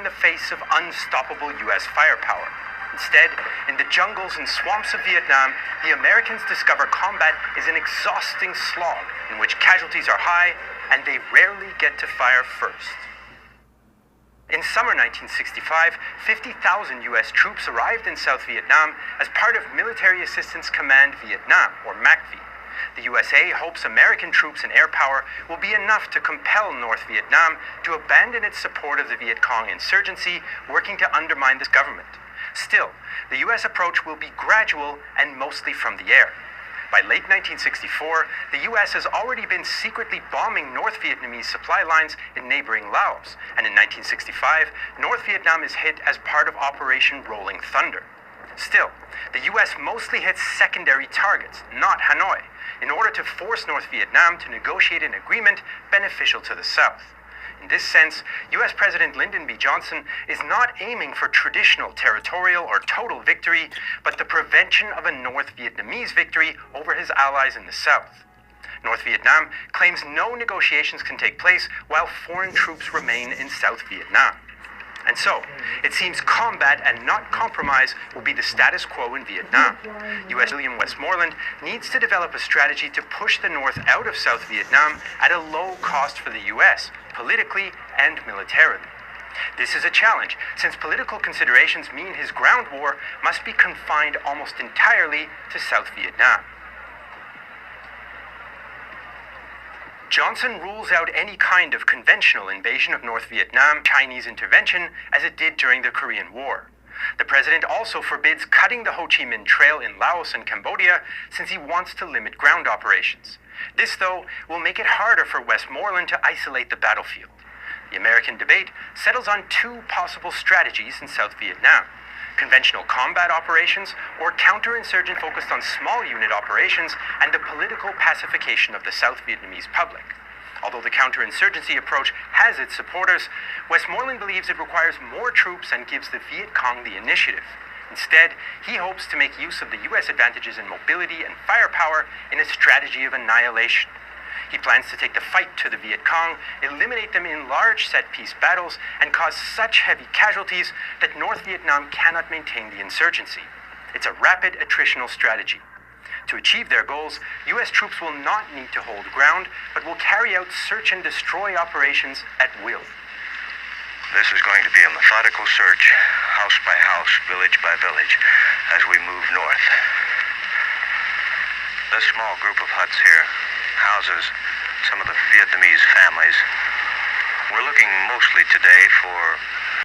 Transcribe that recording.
in the face of unstoppable U.S. firepower. Instead, in the jungles and swamps of Vietnam, the Americans discover combat is an exhausting slog in which casualties are high and they rarely get to fire first. In summer 1965, 50,000 U.S. troops arrived in South Vietnam as part of Military Assistance Command Vietnam, or MACV. The USA hopes American troops and air power will be enough to compel North Vietnam to abandon its support of the Viet Cong insurgency working to undermine this government. Still, the U.S. approach will be gradual and mostly from the air. By late 1964, the U.S. has already been secretly bombing North Vietnamese supply lines in neighboring Laos, and in 1965, North Vietnam is hit as part of Operation Rolling Thunder. Still, the U.S. mostly hits secondary targets, not Hanoi, in order to force North Vietnam to negotiate an agreement beneficial to the South. In this sense, U.S. President Lyndon B. Johnson is not aiming for traditional territorial or total victory, but the prevention of a North Vietnamese victory over his allies in the South. North Vietnam claims no negotiations can take place while foreign troops remain in South Vietnam. And so, it seems combat and not compromise will be the status quo in Vietnam. U.S. William Westmoreland needs to develop a strategy to push the North out of South Vietnam at a low cost for the U.S., politically and militarily. This is a challenge, since political considerations mean his ground war must be confined almost entirely to South Vietnam. Johnson rules out any kind of conventional invasion of North Vietnam, Chinese intervention, as it did during the Korean War. The president also forbids cutting the Ho Chi Minh Trail in Laos and Cambodia, since he wants to limit ground operations. This, though, will make it harder for Westmoreland to isolate the battlefield. The American debate settles on two possible strategies in South Vietnam: conventional combat operations or counterinsurgent focused on small unit operations and the political pacification of the South Vietnamese public. Although the counterinsurgency approach has its supporters, Westmoreland believes it requires more troops and gives the Viet Cong the initiative. Instead, he hopes to make use of the U.S. advantages in mobility and firepower in a strategy of annihilation. He plans to take the fight to the Viet Cong, eliminate them in large set-piece battles, and cause such heavy casualties that North Vietnam cannot maintain the insurgency. It's a rapid attritional strategy. To achieve their goals, U.S. troops will not need to hold ground, but will carry out search and destroy operations at will. This is going to be a methodical search, house by house, village by village, as we move north. This small group of huts here houses some of the Vietnamese families. We're looking mostly today for